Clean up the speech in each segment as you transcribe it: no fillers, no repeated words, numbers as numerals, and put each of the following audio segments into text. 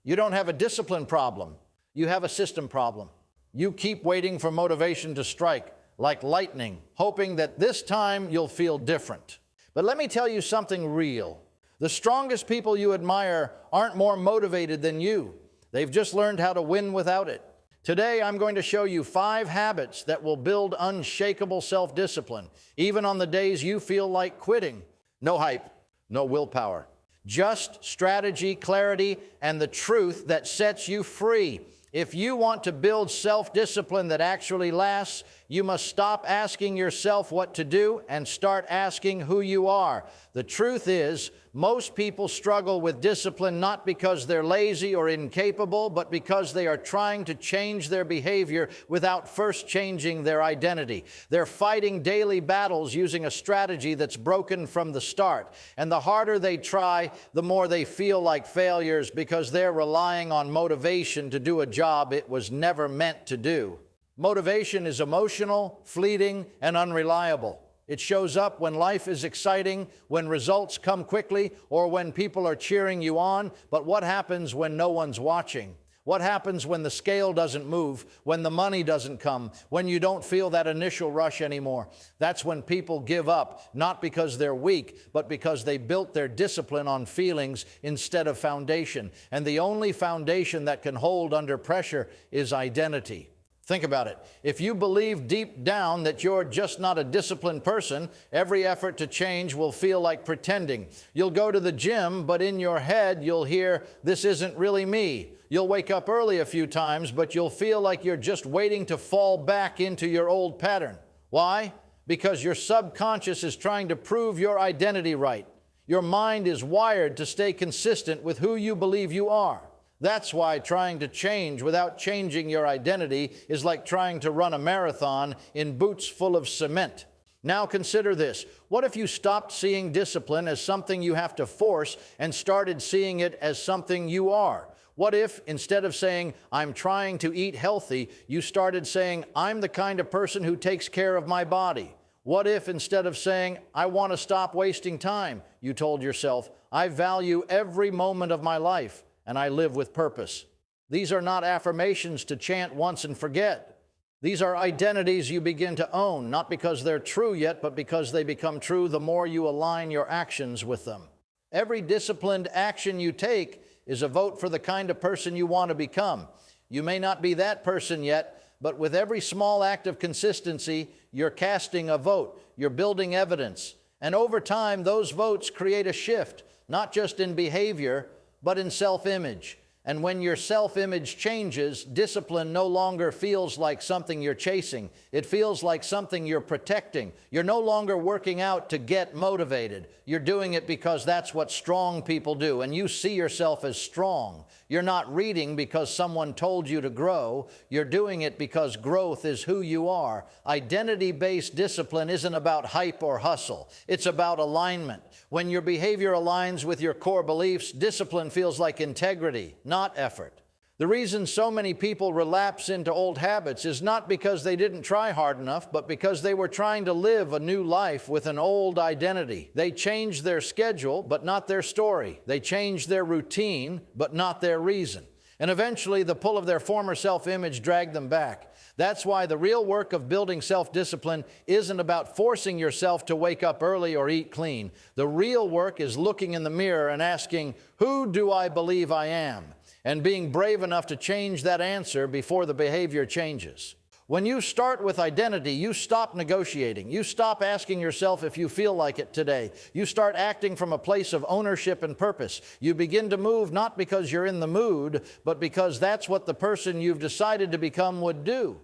You don't have a discipline problem. You have a system problem. You keep waiting for motivation to strike like lightning, hoping that this time you'll feel different. But let me tell you something real. The strongest people you admire aren't more motivated than you. They've just learned how to win without it. Today, I'm going to show you 5 habits that will build unshakable self-discipline, even on the days you feel like quitting. No hype, no willpower. Just strategy, clarity, and the truth that sets you free. If you want to build self-discipline that actually lasts, you must stop asking yourself what to do and start asking who you are. The truth is, most people struggle with discipline not because they're lazy or incapable, but because they are trying to change their behavior without first changing their identity. They're fighting daily battles using a strategy that's broken from the start. And the harder they try, the more they feel like failures because they're relying on motivation to do a job it was never meant to do. Motivation is emotional, fleeting, and unreliable. It shows up when life is exciting, when results come quickly, or when people are cheering you on. But what happens when no one's watching? What happens when the scale doesn't move, when the money doesn't come, when you don't feel that initial rush anymore? That's when people give up, not because they're weak, but because they built their discipline on feelings instead of foundation. And the only foundation that can hold under pressure is identity. Think about it. If you believe deep down that you're just not a disciplined person, every effort to change will feel like pretending. You'll go to the gym, but in your head you'll hear, "This isn't really me." You'll wake up early a few times, but you'll feel like you're just waiting to fall back into your old pattern. Why? Because your subconscious is trying to prove your identity right. Your mind is wired to stay consistent with who you believe you are. That's why trying to change without changing your identity is like trying to run a marathon in boots full of cement. Now consider this. What if you stopped seeing discipline as something you have to force and started seeing it as something you are? What if, instead of saying, "I'm trying to eat healthy," you started saying, "I'm the kind of person who takes care of my body"? What if, instead of saying, "I want to stop wasting time," you told yourself, "I value every moment of my life, and I live with purpose"? These are not affirmations to chant once and forget. These are identities you begin to own, not because they're true yet, but because they become true the more you align your actions with them. Every disciplined action you take is a vote for the kind of person you want to become. You may not be that person yet, but with every small act of consistency, you're casting a vote. You're building evidence. And over time, those votes create a shift, not just in behavior, but in self-image. And when your self-image changes, discipline no longer feels like something you're chasing. It feels like something you're protecting. You're no longer working out to get motivated. You're doing it because that's what strong people do, and you see yourself as strong. You're not reading because someone told you to grow. You're doing it because growth is who you are. Identity-based discipline isn't about hype or hustle. It's about alignment. When your behavior aligns with your core beliefs, discipline feels like integrity, not effort. The reason so many people relapse into old habits is not because they didn't try hard enough, but because they were trying to live a new life with an old identity. They changed their schedule, but not their story. They changed their routine, but not their reason. And eventually, the pull of their former self-image dragged them back. That's why the real work of building self-discipline isn't about forcing yourself to wake up early or eat clean. The real work is looking in the mirror and asking, "Who do I believe I am?" and being brave enough to change that answer before the behavior changes. When you start with identity, you stop negotiating. You stop asking yourself if you feel like it today. You start acting from a place of ownership and purpose. You begin to move not because you're in the mood, but because that's what the person you've decided to become would do.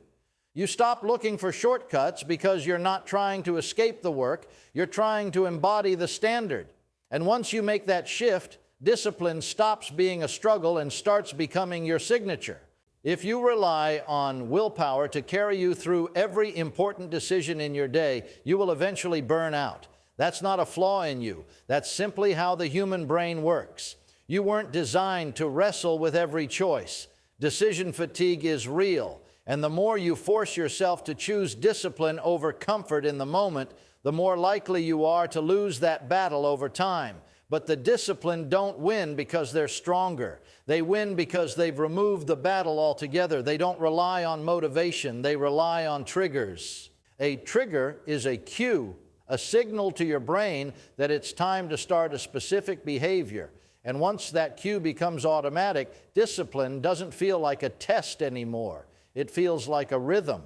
You stop looking for shortcuts because you're not trying to escape the work. You're trying to embody the standard. And once you make that shift, discipline stops being a struggle and starts becoming your signature. If you rely on willpower to carry you through every important decision in your day, you will eventually burn out. That's not a flaw in you. That's simply how the human brain works. You weren't designed to wrestle with every choice. Decision fatigue is real, and the more you force yourself to choose discipline over comfort in the moment, the more likely you are to lose that battle over time. But the disciplined don't win because they're stronger. They win because they've removed the battle altogether. They don't rely on motivation. They rely on triggers. A trigger is a cue, a signal to your brain that it's time to start a specific behavior. And once that cue becomes automatic, discipline doesn't feel like a test anymore. It feels like a rhythm.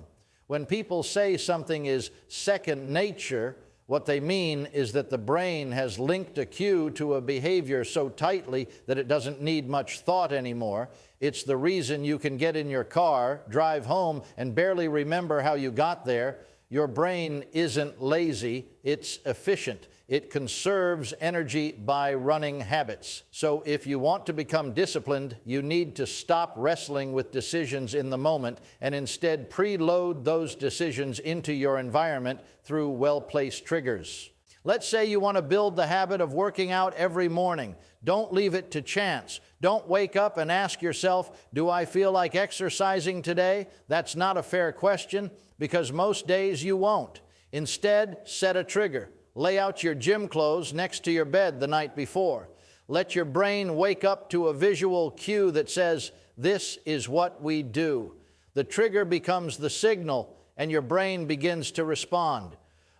When people say something is second nature, what they mean is that the brain has linked a cue to a behavior so tightly that it doesn't need much thought anymore. It's the reason you can get in your car, drive home, and barely remember how you got there. Your brain isn't lazy, it's efficient. It conserves energy by running habits. So if you want to become disciplined, you need to stop wrestling with decisions in the moment and instead preload those decisions into your environment through well-placed triggers. Let's say you want to build the habit of working out every morning. Don't leave it to chance. Don't wake up and ask yourself, do I feel like exercising today? That's not a fair question, because most days you won't. Instead, set a trigger. Lay out your gym clothes next to your bed the night before. Let your brain wake up to a visual cue that says, this is what we do. The trigger becomes the signal, and your brain begins to respond.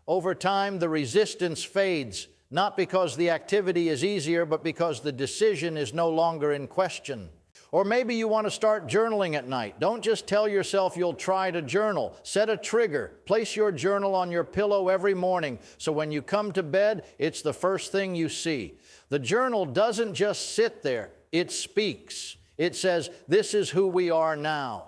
Over time, the resistance fades, not because the activity is easier, but because the decision is no longer in question. Or maybe you want to start journaling at night. Don't just tell yourself you'll try to journal. Set a trigger. Place your journal on your pillow every morning, so when you come to bed, it's the first thing you see. The journal doesn't just sit there. It speaks. It says, this is who we are now.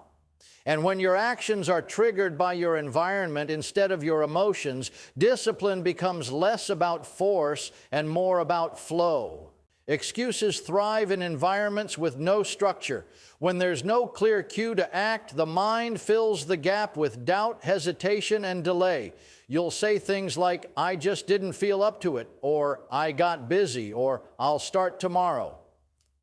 And when your actions are triggered by your environment instead of your emotions, discipline becomes less about force and more about flow. Excuses thrive in environments with no structure. When there's no clear cue to act, the mind fills the gap with doubt, hesitation, and delay. You'll say things like, I just didn't feel up to it, or I got busy, or I'll start tomorrow.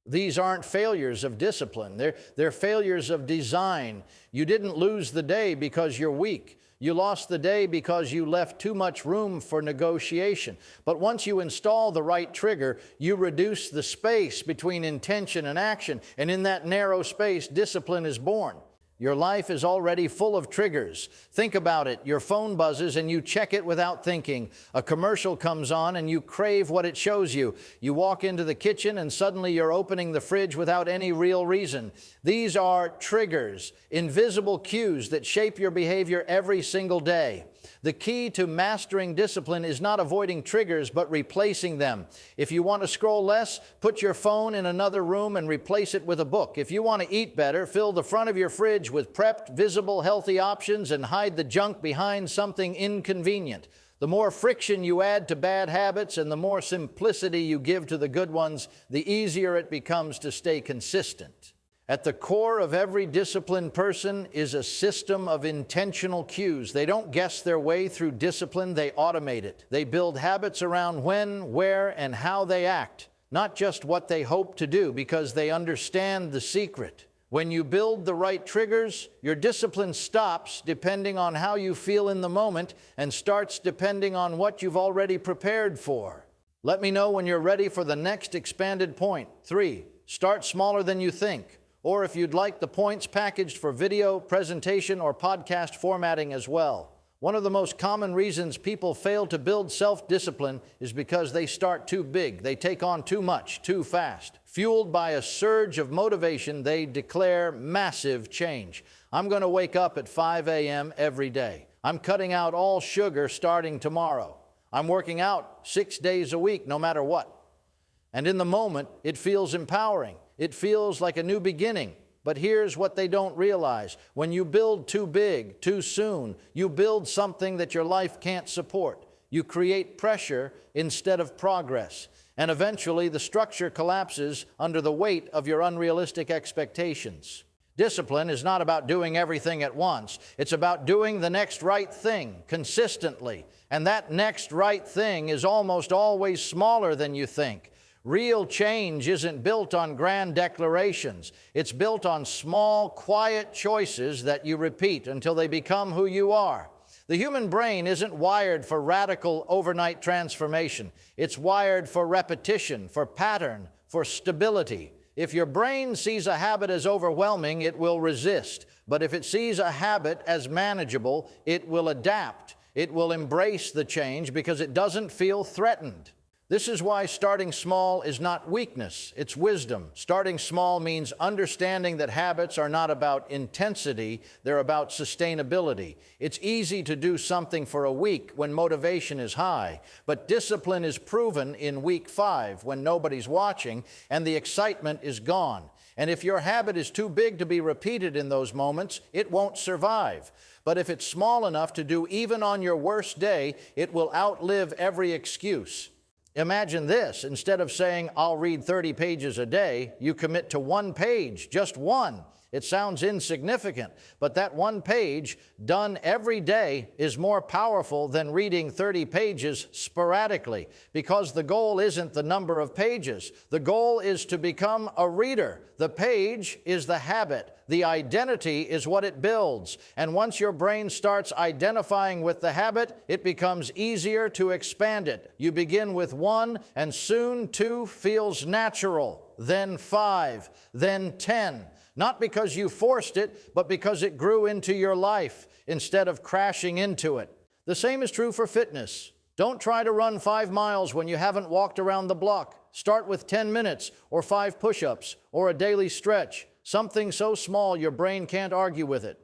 These aren't failures of discipline. They're failures of design. You didn't lose the day because you're weak. You lost the day because you left too much room for negotiation. But once you install the right trigger, you reduce the space between intention and action. And in that narrow space, discipline is born. Your life is already full of triggers. Think about it. Your phone buzzes and you check it without thinking. A commercial comes on and you crave what it shows you. You walk into the kitchen and suddenly you're opening the fridge without any real reason. These are triggers, invisible cues that shape your behavior every single day. The key to mastering discipline is not avoiding triggers, but replacing them. If you want to scroll less, put your phone in another room and replace it with a book. If you want to eat better, fill the front of your fridge with prepped, visible, healthy options and hide the junk behind something inconvenient. The more friction you add to bad habits and the more simplicity you give to the good ones, the easier it becomes to stay consistent. At the core of every disciplined person is a system of intentional cues. They don't guess their way through discipline, they automate it. They build habits around when, where, and how they act, not just what they hope to do, because they understand the secret. When you build the right triggers, your discipline stops depending on how you feel in the moment and starts depending on what you've already prepared for. Let me know when you're ready for the next expanded point. 3, start smaller than you think. Or if you'd like the points packaged for video, presentation, or podcast formatting as well. One of the most common reasons people fail to build self-discipline is because they start too big. They take on too much, too fast. Fueled by a surge of motivation, they declare massive change. I'm going to wake up at 5 a.m. every day. I'm cutting out all sugar starting tomorrow. I'm working out 6 days a week, no matter what. And in the moment, it feels empowering. It feels like a new beginning. But here's what they don't realize. When you build too big, too soon, you build something that your life can't support. You create pressure instead of progress. And eventually, the structure collapses under the weight of your unrealistic expectations. Discipline is not about doing everything at once. It's about doing the next right thing consistently. And that next right thing is almost always smaller than you think. Real change isn't built on grand declarations. It's built on small, quiet choices that you repeat until they become who you are. The human brain isn't wired for radical overnight transformation. It's wired for repetition, for pattern, for stability. If your brain sees a habit as overwhelming, it will resist. But if it sees a habit as manageable, it will adapt. It will embrace the change because it doesn't feel threatened. This is why starting small is not weakness, it's wisdom. Starting small means understanding that habits are not about intensity, they're about sustainability. It's easy to do something for a week when motivation is high, but discipline is proven in week 5 when nobody's watching and the excitement is gone. And if your habit is too big to be repeated in those moments, it won't survive. But if it's small enough to do even on your worst day, it will outlive every excuse. Imagine this, instead of saying, I'll read 30 pages a day, you commit to 1 page, just 1. It sounds insignificant, but that 1 page done every day is more powerful than reading 30 pages sporadically, because the goal isn't the number of pages. The goal is to become a reader. The page is the habit. The identity is what it builds. And once your brain starts identifying with the habit, it becomes easier to expand it. You begin with 1, and soon 2 feels natural, then 5, then 10. Not because you forced it, but because it grew into your life instead of crashing into it. The same is true for fitness. Don't try to run 5 miles when you haven't walked around the block. Start with 10 minutes or 5 push-ups or a daily stretch. Something so small your brain can't argue with it.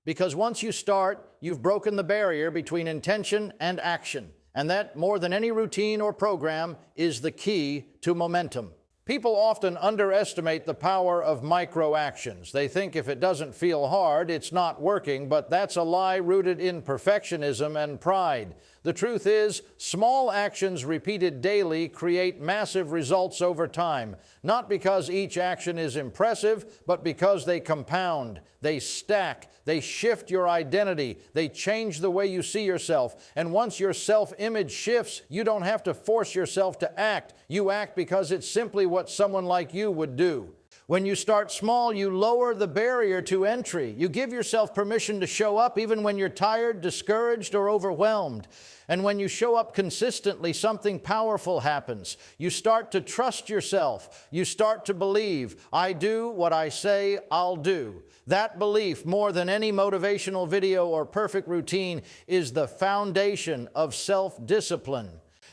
Because once you start, you've broken the barrier between intention and action. And that, more than any routine or program, is the key to momentum. People often underestimate the power of micro actions. They think if it doesn't feel hard, it's not working, but that's a lie rooted in perfectionism and pride. The truth is, small actions repeated daily create massive results over time, not because each action is impressive, but because they compound, they stack, they shift your identity, they change the way you see yourself. And once your self-image shifts, you don't have to force yourself to act. You act because it's simply what someone like you would do. When you start small, you lower the barrier to entry. You give yourself permission to show up even when you're tired, discouraged, or overwhelmed. And when you show up consistently, something powerful happens. You start to trust yourself. You start to believe, I do what I say I'll do. That belief, more than any motivational video or perfect routine, is the foundation of self-discipline.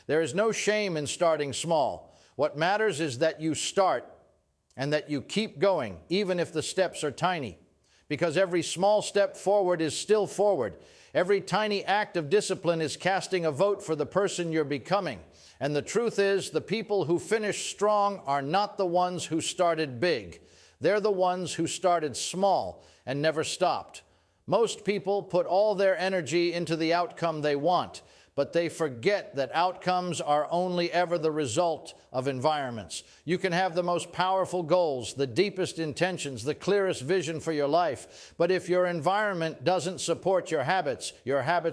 There is no shame in starting small. What matters is that you start and that you keep going, even if the steps are tiny. Because every small step forward is still forward. Every tiny act of discipline is casting a vote for the person you're becoming. And the truth is, the people who finish strong are not the ones who started big. They're the ones who started small and never stopped. Most people put all their energy into the outcome they want, but they forget that outcomes are only ever the result of environments. You can have the most powerful goals, the deepest intentions, the clearest vision for your life, but if your environment doesn't support your habits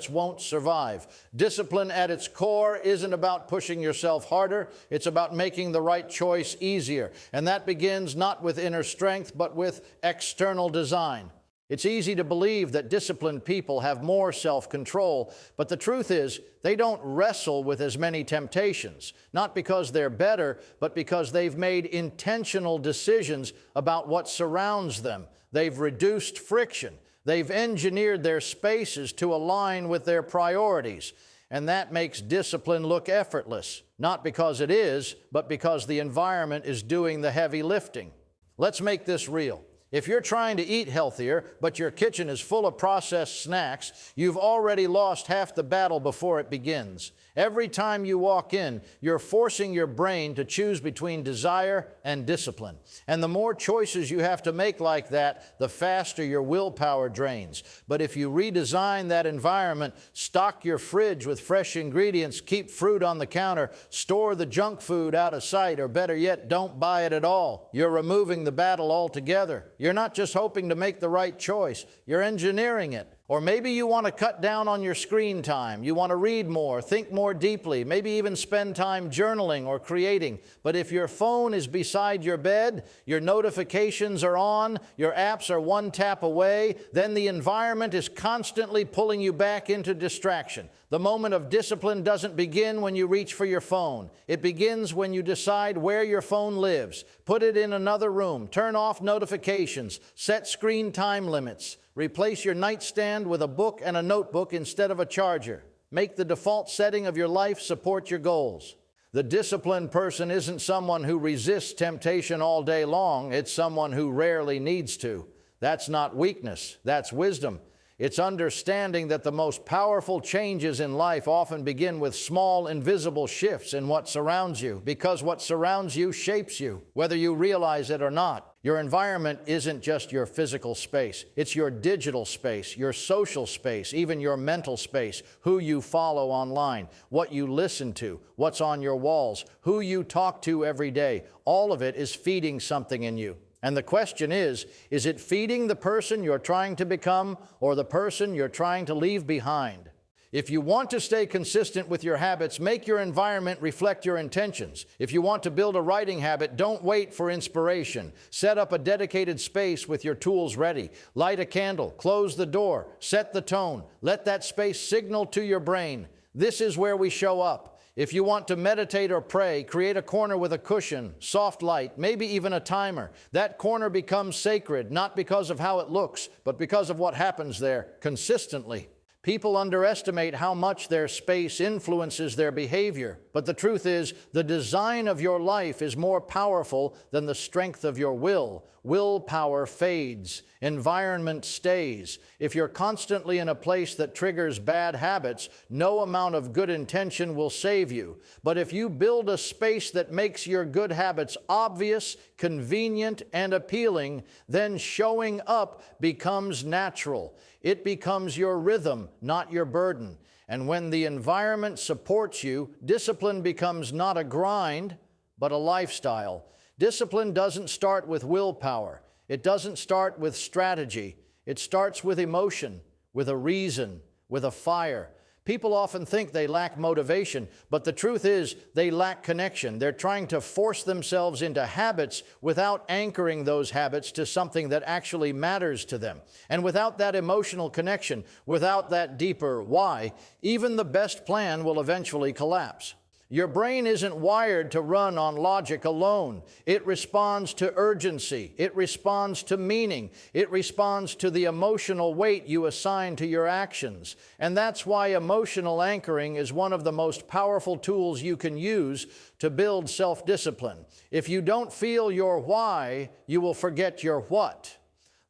won't survive. Discipline at its core isn't about pushing yourself harder, it's about making the right choice easier, and that begins not with inner strength, but with external design. It's easy to believe that disciplined people have more self-control, but the truth is they don't wrestle with as many temptations, not because they're better, but because they've made intentional decisions about what surrounds them. They've reduced friction. They've engineered their spaces to align with their priorities. And that makes discipline look effortless, not because it is, but because the environment is doing the heavy lifting. Let's make this real. If you're trying to eat healthier, but your kitchen is full of processed snacks, you've already lost half the battle before it begins. Every time you walk in, you're forcing your brain to choose between desire and discipline. And the more choices you have to make like that, the faster your willpower drains. But if you redesign that environment, stock your fridge with fresh ingredients, keep fruit on the counter, store the junk food out of sight, or better yet, don't buy it at all, you're removing the battle altogether. You're not just hoping to make the right choice, you're engineering it. Or maybe you want to cut down on your screen time. You want to read more, think more deeply, maybe even spend time journaling or creating. But if your phone is beside your bed, your notifications are on, your apps are one tap away, then the environment is constantly pulling you back into distraction. The moment of discipline doesn't begin when you reach for your phone. It begins when you decide where your phone lives. Put it in another room. Turn off notifications. Set screen time limits. Replace your nightstand with a book and a notebook instead of a charger. Make the default setting of your life support your goals. The disciplined person isn't someone who resists temptation all day long. It's someone who rarely needs to. That's not weakness. That's wisdom. It's understanding that the most powerful changes in life often begin with small, invisible shifts in what surrounds you, because what surrounds you shapes you, whether you realize it or not. Your environment isn't just your physical space. It's your digital space, your social space, even your mental space, who you follow online, what you listen to, what's on your walls, who you talk to every day. All of it is feeding something in you. And the question is it feeding the person you're trying to become or the person you're trying to leave behind? If you want to stay consistent with your habits, make your environment reflect your intentions. If you want to build a writing habit, don't wait for inspiration. Set up a dedicated space with your tools ready. Light a candle, close the door, set the tone. Let that space signal to your brain. This is where we show up. If you want to meditate or pray, create a corner with a cushion, soft light, maybe even a timer. That corner becomes sacred, not because of how it looks, but because of what happens there consistently. People underestimate how much their space influences their behavior. But the truth is, the design of your life is more powerful than the strength of your will. Willpower fades. Environment stays. If you're constantly in a place that triggers bad habits, no amount of good intention will save you. But if you build a space that makes your good habits obvious, convenient, and appealing, then showing up becomes natural. It becomes your rhythm, not your burden. And when the environment supports you, discipline becomes not a grind, but a lifestyle. Discipline doesn't start with willpower. It doesn't start with strategy. It starts with emotion, with a reason, with a fire. People often think they lack motivation, but the truth is they lack connection. They're trying to force themselves into habits without anchoring those habits to something that actually matters to them. And without that emotional connection, without that deeper why, even the best plan will eventually collapse. Your brain isn't wired to run on logic alone. It responds to urgency. It responds to meaning. It responds to the emotional weight you assign to your actions. And that's why emotional anchoring is one of the most powerful tools you can use to build self-discipline. If you don't feel your why, you will forget your what.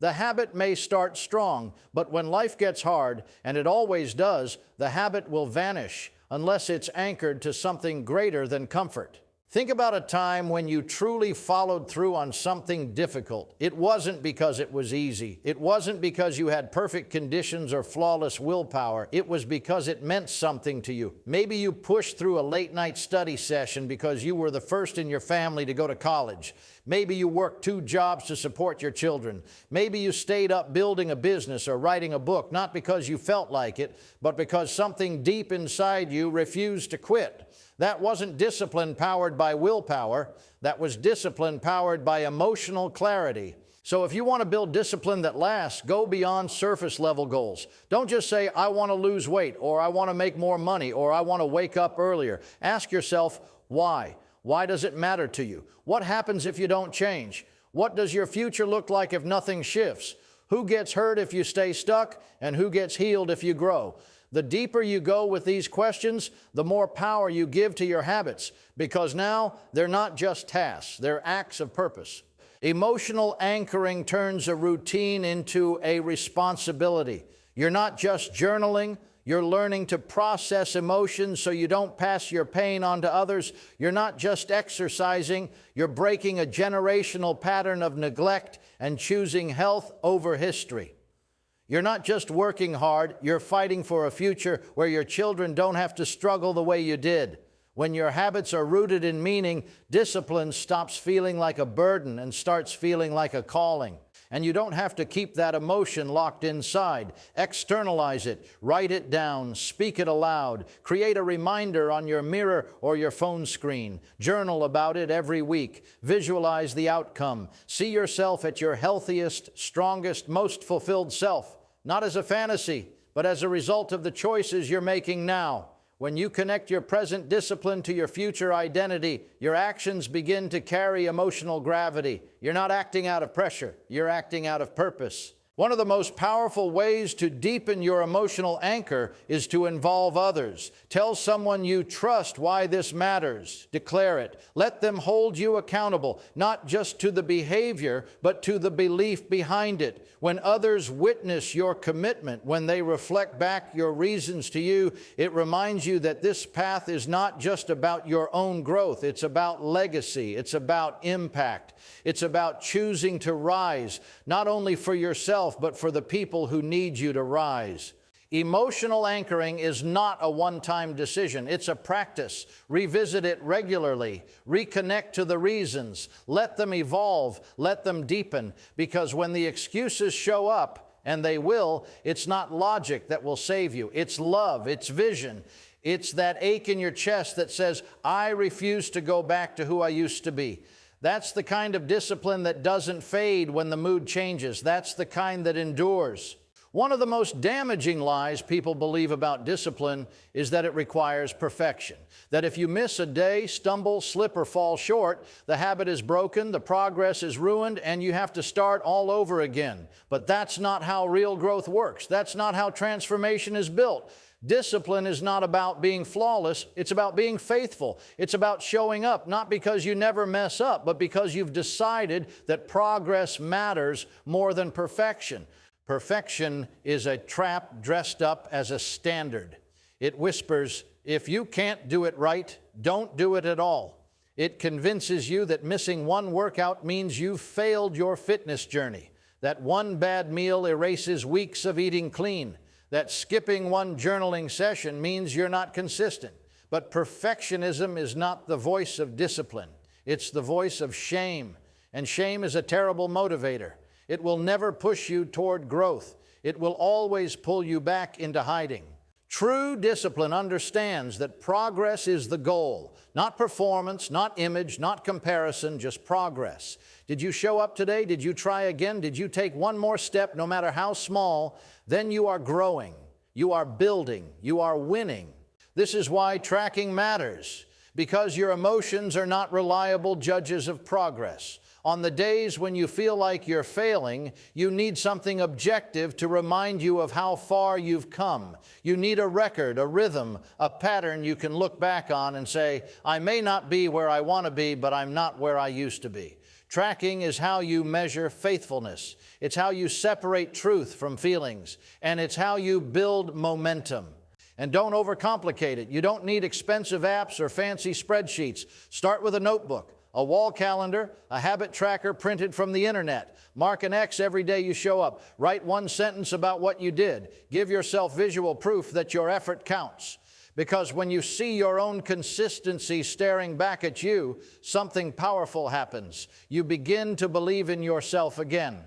The habit may start strong, but when life gets hard, and it always does, the habit will vanish unless it's anchored to something greater than comfort. Think about a time when you truly followed through on something difficult. It wasn't because it was easy. It wasn't because you had perfect conditions or flawless willpower. It was because it meant something to you. Maybe you pushed through a late-night study session because you were the first in your family to go to college. Maybe you worked 2 jobs to support your children. Maybe you stayed up building a business or writing a book, not because you felt like it, but because something deep inside you refused to quit. That wasn't discipline powered by willpower. That was discipline powered by emotional clarity. So if you want to build discipline that lasts, go beyond surface level goals. Don't just say, I want to lose weight, or I want to make more money, or I want to wake up earlier. Ask yourself, why? Why does it matter to you? What happens if you don't change? What does your future look like if nothing shifts? Who gets hurt if you stay stuck, and who gets healed if you grow? The deeper you go with these questions, the more power you give to your habits, because now they're not just tasks, they're acts of purpose. Emotional anchoring turns a routine into a responsibility. You're not just journaling, you're learning to process emotions so you don't pass your pain on to others. You're not just exercising, you're breaking a generational pattern of neglect and choosing health over history. You're not just working hard, you're fighting for a future where your children don't have to struggle the way you did. When your habits are rooted in meaning, discipline stops feeling like a burden and starts feeling like a calling. And you don't have to keep that emotion locked inside. Externalize it, write it down, speak it aloud, create a reminder on your mirror or your phone screen. Journal about it every week. Visualize the outcome. See yourself at your healthiest, strongest, most fulfilled self, not as a fantasy, but as a result of the choices you're making now. When you connect your present discipline to your future identity, your actions begin to carry emotional gravity. You're not acting out of pressure, you're acting out of purpose. One of the most powerful ways to deepen your emotional anchor is to involve others. Tell someone you trust why this matters. Declare it. Let them hold you accountable, not just to the behavior, but to the belief behind it. When others witness your commitment, when they reflect back your reasons to you, it reminds you that this path is not just about your own growth. It's about legacy. It's about impact. It's about choosing to rise, not only for yourself, but for the people who need you to rise. Emotional anchoring is not a one-time decision. It's a practice. Revisit it regularly. Reconnect to the reasons. Let them evolve. Let them deepen. Because when the excuses show up, and they will, it's not logic that will save you. It's love. It's vision. It's that ache in your chest that says, I refuse to go back to who I used to be. That's the kind of discipline that doesn't fade when the mood changes. That's the kind that endures. One of the most damaging lies people believe about discipline is that it requires perfection. That if you miss a day, stumble, slip, or fall short, the habit is broken, the progress is ruined, and you have to start all over again. But that's not how real growth works. That's not how transformation is built. Discipline is not about being flawless. It's about being faithful. It's about showing up, not because you never mess up, but because you've decided that progress matters more than perfection. Perfection is a trap dressed up as a standard. It whispers, if you can't do it right, don't do it at all. It convinces you that missing one workout means you've failed your fitness journey, that one bad meal erases weeks of eating clean, that skipping one journaling session means you're not consistent. But perfectionism is not the voice of discipline. It's the voice of shame. And shame is a terrible motivator. It will never push you toward growth. It will always pull you back into hiding. True discipline understands that progress is the goal, not performance, not image, not comparison, just progress. Did you show up today? Did you try again? Did you take one more step, no matter how small? Then you are growing, you are building, you are winning. This is why tracking matters, because your emotions are not reliable judges of progress. On the days when you feel like you're failing, you need something objective to remind you of how far you've come. You need a record, a rhythm, a pattern you can look back on and say, I may not be where I want to be, but I'm not where I used to be. Tracking is how you measure faithfulness. It's how you separate truth from feelings. And it's how you build momentum. And don't overcomplicate it. You don't need expensive apps or fancy spreadsheets. Start with a notebook, a wall calendar, a habit tracker printed from the internet. Mark an X every day you show up. Write one sentence about what you did. Give yourself visual proof that your effort counts. Because when you see your own consistency staring back at you, something powerful happens. You begin to believe in yourself again.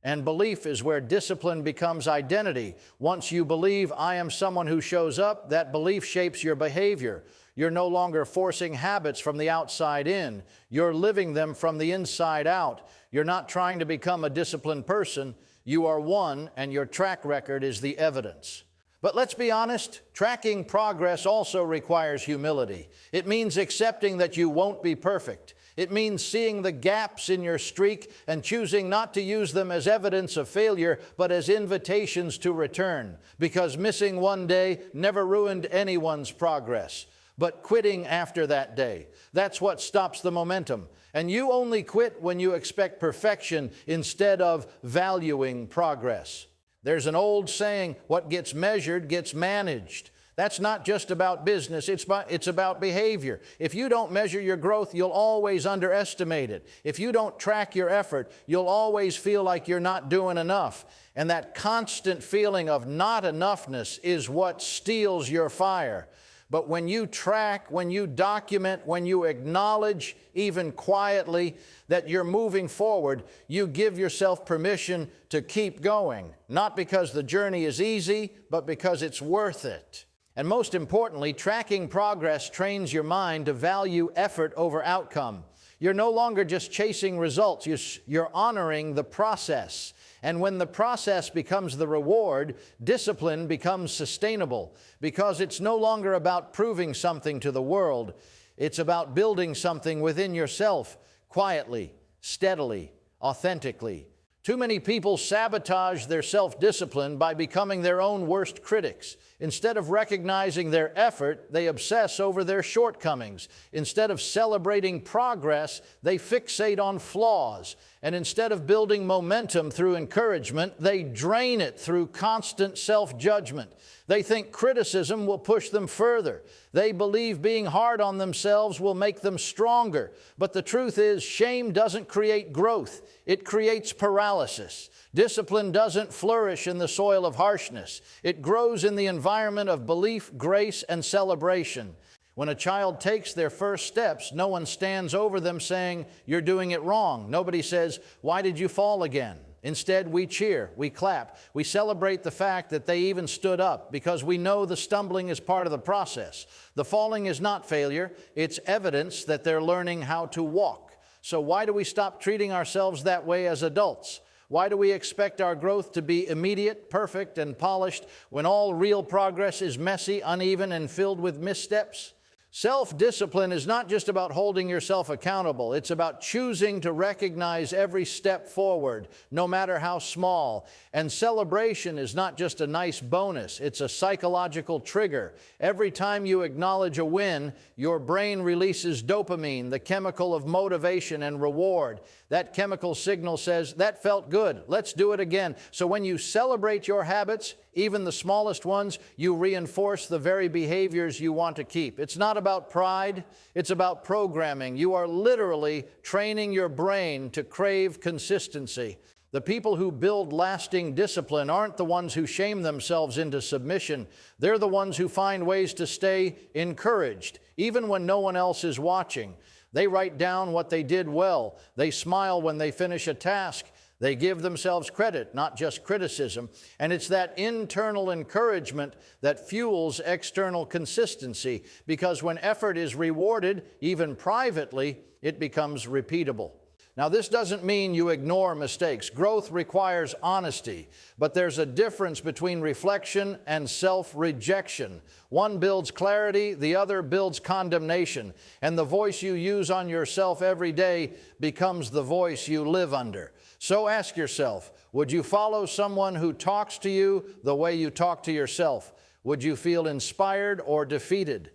And belief is where discipline becomes identity. Once you believe, I am someone who shows up, that belief shapes your behavior. You're no longer forcing habits from the outside in. You're living them from the inside out. You're not trying to become a disciplined person. You are one, and your track record is the evidence. But let's be honest, tracking progress also requires humility. It means accepting that you won't be perfect. It means seeing the gaps in your streak and choosing not to use them as evidence of failure, but as invitations to return. Because missing one day never ruined anyone's progress. But quitting after that day, that's what stops the momentum. And you only quit when you expect perfection instead of valuing progress. There's an old saying, what gets measured gets managed. That's not just about business, it's about behavior. If you don't measure your growth, you'll always underestimate it. If you don't track your effort, you'll always feel like you're not doing enough. And that constant feeling of not enoughness is what steals your fire. But when you track, when you document, when you acknowledge, even quietly, that you're moving forward, you give yourself permission to keep going. Not because the journey is easy, but because it's worth it. And most importantly, tracking progress trains your mind to value effort over outcome. You're no longer just chasing results, you're honoring the process. And when the process becomes the reward, discipline becomes sustainable, because it's no longer about proving something to the world. It's about building something within yourself, quietly, steadily, authentically. Too many people sabotage their self-discipline by becoming their own worst critics. Instead of recognizing their effort, they obsess over their shortcomings. Instead of celebrating progress, they fixate on flaws. And instead of building momentum through encouragement, they drain it through constant self-judgment. They think criticism will push them further. They believe being hard on themselves will make them stronger. But the truth is, shame doesn't create growth. It creates paralysis. Discipline doesn't flourish in the soil of harshness. It grows in the environment of belief, grace, and celebration. When a child takes their first steps, no one stands over them saying, "You're doing it wrong." Nobody says, "Why did you fall again?" Instead, we cheer, we clap, we celebrate the fact that they even stood up, because we know the stumbling is part of the process. The falling is not failure, it's evidence that they're learning how to walk. So why do we stop treating ourselves that way as adults? Why do we expect our growth to be immediate, perfect, and polished when all real progress is messy, uneven, and filled with missteps? Self-discipline is not just about holding yourself accountable. It's about choosing to recognize every step forward, no matter how small. And celebration is not just a nice bonus. It's a psychological trigger. Every time you acknowledge a win, your brain releases dopamine, the chemical of motivation and reward. That chemical signal says, "That felt good. Let's do it again." So when you celebrate your habits, even the smallest ones, you reinforce the very behaviors you want to keep. It's not about pride, it's about programming. You are literally training your brain to crave consistency. The people who build lasting discipline aren't the ones who shame themselves into submission. They're the ones who find ways to stay encouraged, even when no one else is watching. They write down what they did well. They smile when they finish a task. They give themselves credit, not just criticism. And it's that internal encouragement that fuels external consistency, because when effort is rewarded, even privately, it becomes repeatable. Now, this doesn't mean you ignore mistakes. Growth requires honesty, but there's a difference between reflection and self-rejection. One builds clarity, the other builds condemnation, and the voice you use on yourself every day becomes the voice you live under. So ask yourself, would you follow someone who talks to you the way you talk to yourself? Would you feel inspired or defeated?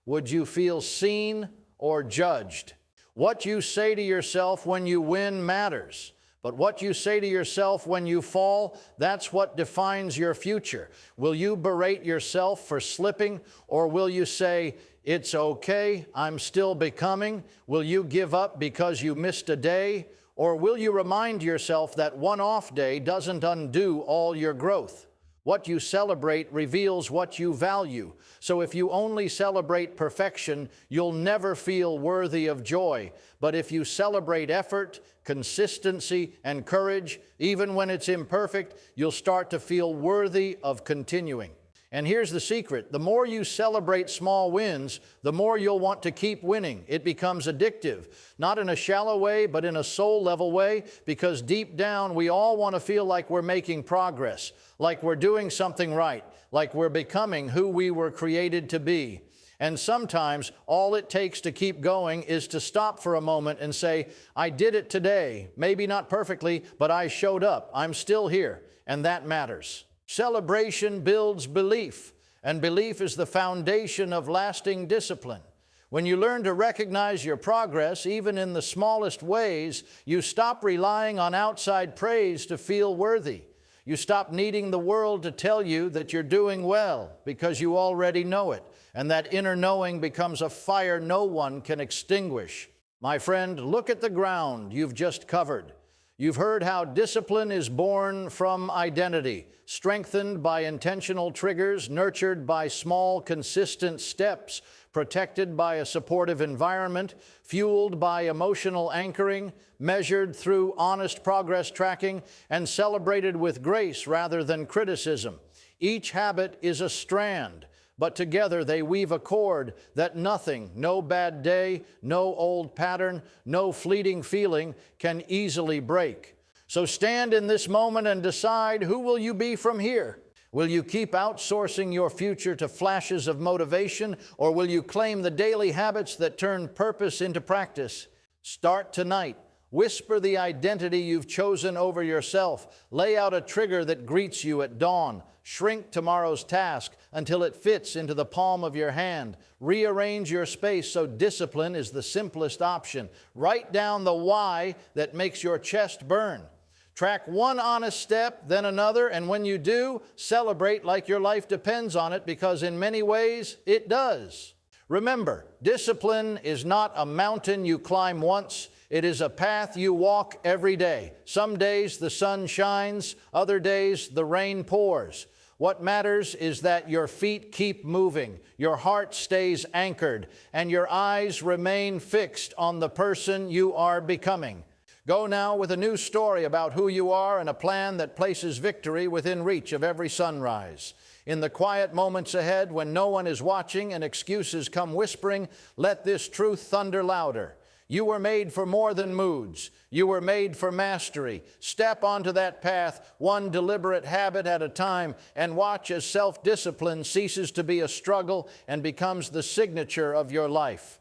Would you feel seen or judged? What you say to yourself when you win matters, but what you say to yourself when you fall, that's what defines your future. Will you berate yourself for slipping, or will you say, "It's okay, I'm still becoming"? Will you give up because you missed a day, or will you remind yourself that one off day doesn't undo all your growth? What you celebrate reveals what you value. So if you only celebrate perfection, you'll never feel worthy of joy. But if you celebrate effort, consistency, and courage, even when it's imperfect, you'll start to feel worthy of continuing. And here's the secret. The more you celebrate small wins, the more you'll want to keep winning. It becomes addictive, not in a shallow way, but in a soul-level way, because deep down, we all want to feel like we're making progress, like we're doing something right, like we're becoming who we were created to be. And sometimes, all it takes to keep going is to stop for a moment and say, "I did it today. Maybe not perfectly, but I showed up. I'm still here," and that matters. Celebration builds belief, and belief is the foundation of lasting discipline. When you learn to recognize your progress, even in the smallest ways, you stop relying on outside praise to feel worthy. You stop needing the world to tell you that you're doing well, because you already know it, and that inner knowing becomes a fire no one can extinguish. My friend, look at the ground you've just covered. You've heard how discipline is born from identity, strengthened by intentional triggers, nurtured by small, consistent steps, protected by a supportive environment, fueled by emotional anchoring, measured through honest progress tracking, and celebrated with grace rather than criticism. Each habit is a strand, but together they weave a cord that nothing, no bad day, no old pattern, no fleeting feeling can easily break. So stand in this moment and decide, who will you be from here? Will you keep outsourcing your future to flashes of motivation, or will you claim the daily habits that turn purpose into practice? Start tonight. Whisper the identity you've chosen over yourself. Lay out a trigger that greets you at dawn. Shrink tomorrow's task until it fits into the palm of your hand. Rearrange your space so discipline is the simplest option. Write down the why that makes your chest burn. Track one honest step, then another, and when you do, celebrate like your life depends on it, because in many ways, it does. Remember, discipline is not a mountain you climb once. It is a path you walk every day. Some days the sun shines, other days the rain pours. What matters is that your feet keep moving, your heart stays anchored, and your eyes remain fixed on the person you are becoming. Go now with a new story about who you are and a plan that places victory within reach of every sunrise. In the quiet moments ahead, when no one is watching and excuses come whispering, let this truth thunder louder. You were made for more than moods. You were made for mastery. Step onto that path, one deliberate habit at a time, and watch as self-discipline ceases to be a struggle and becomes the signature of your life.